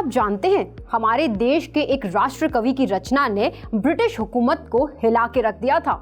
आप जानते हैं हमारे देश के एक राष्ट्र कवि की रचना ने ब्रिटिश हुकूमत को हिला के रख दिया था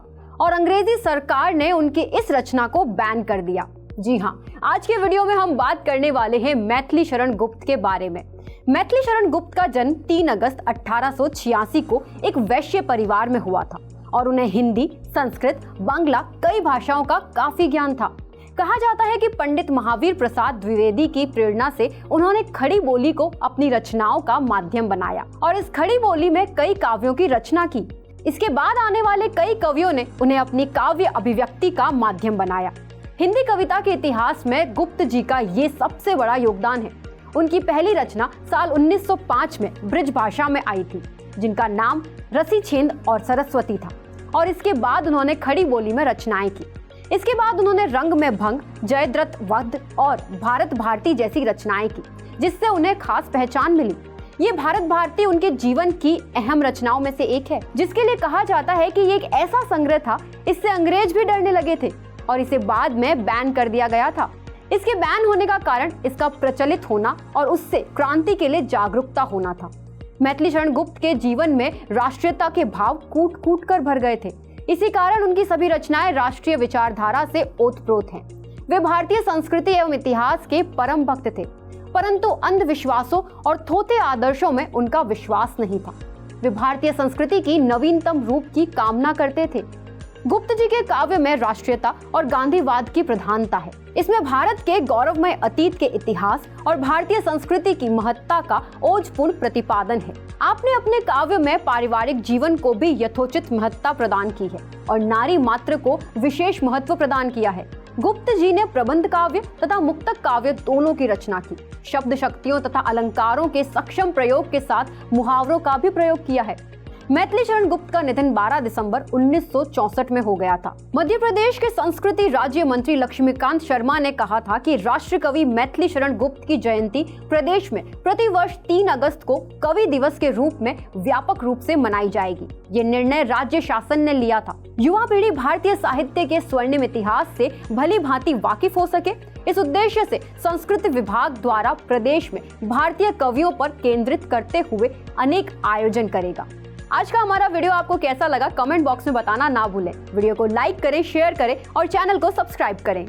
और अंग्रेजी सरकार ने उनकी इस रचना को बैन कर दिया। जी हाँ, आज के वीडियो में हम बात करने वाले हैं मैथिली शरण गुप्त के बारे में। मैथिली शरण गुप्त का जन्म 3 अगस्त 1886 को एक वैश्य परिवार में हुआ था और उन्हें हिंदी, संस्कृत, बांग्ला कई भाषाओं का काफी ज्ञान था। कहा जाता है कि पंडित महावीर प्रसाद द्विवेदी की प्रेरणा से उन्होंने खड़ी बोली को अपनी रचनाओं का माध्यम बनाया और इस खड़ी बोली में कई काव्यों की रचना की। इसके बाद आने वाले कई कवियों ने उन्हें अपनी काव्य अभिव्यक्ति का माध्यम बनाया। हिंदी कविता के इतिहास में गुप्त जी का ये सबसे बड़ा योगदान है। उनकी पहली रचना साल 1905 में ब्रिज भाषा में आई थी, जिनका नाम रसी छेंद और सरस्वती था, और इसके बाद उन्होंने खड़ी बोली में रचनाएं की। इसके बाद उन्होंने रंग में भंग, जयद्रथ वध और भारत भारती जैसी रचनाएं की, जिससे उन्हें खास पहचान मिली। ये भारत भारती उनके जीवन की अहम रचनाओं में से एक है, जिसके लिए कहा जाता है कि ये एक ऐसा संग्रह था, इससे अंग्रेज भी डरने लगे थे और इसे बाद में बैन कर दिया गया था। इसके बैन होने का कारण इसका प्रचलित होना और उससे क्रांति के लिए जागरूकता होना था। मैथिली शरण गुप्त के जीवन में राष्ट्रीयता के भाव कूट कूट कर भर गए थे। इसी कारण उनकी सभी रचनाएं राष्ट्रीय विचारधारा से ओतप्रोत हैं। वे भारतीय संस्कृति एवं इतिहास के परम भक्त थे, परंतु अंधविश्वासों और थोथे आदर्शों में उनका विश्वास नहीं था। वे भारतीय संस्कृति की नवीनतम रूप की कामना करते थे। गुप्त जी के काव्य में राष्ट्रीयता और गांधीवाद की प्रधानता है। इसमें भारत के गौरवमय अतीत के इतिहास और भारतीय संस्कृति की महत्ता का ओजपूर्ण प्रतिपादन है। आपने अपने काव्य में पारिवारिक जीवन को भी यथोचित महत्ता प्रदान की है और नारी मात्र को विशेष महत्व प्रदान किया है। गुप्त जी ने प्रबंध काव्य तथा मुक्तक काव्य दोनों की रचना की। शब्द शक्तियों तथा अलंकारों के सक्षम प्रयोग के साथ मुहावरों का भी प्रयोग किया है। मैथिली शरण गुप्त का निधन 12 दिसंबर 1964 में हो गया था। मध्य प्रदेश के संस्कृति राज्य मंत्री लक्ष्मीकांत शर्मा ने कहा था कि राष्ट्र कवि मैथिली शरण गुप्त की जयंती प्रदेश में प्रतिवर्ष 3 अगस्त को कवि दिवस के रूप में व्यापक रूप से मनाई जाएगी। ये निर्णय राज्य शासन ने लिया था। युवा पीढ़ी भारतीय साहित्य के स्वर्णिम इतिहास से भली भांति वाकिफ हो सके, इस उद्देश्य से संस्कृति विभाग द्वारा प्रदेश में भारतीय कवियों पर केंद्रित करते हुए अनेक आयोजन करेगा। आज का हमारा वीडियो आपको कैसा लगा कमेंट बॉक्स में बताना ना भूलें। वीडियो को लाइक करें, शेयर करें और चैनल को सब्सक्राइब करें।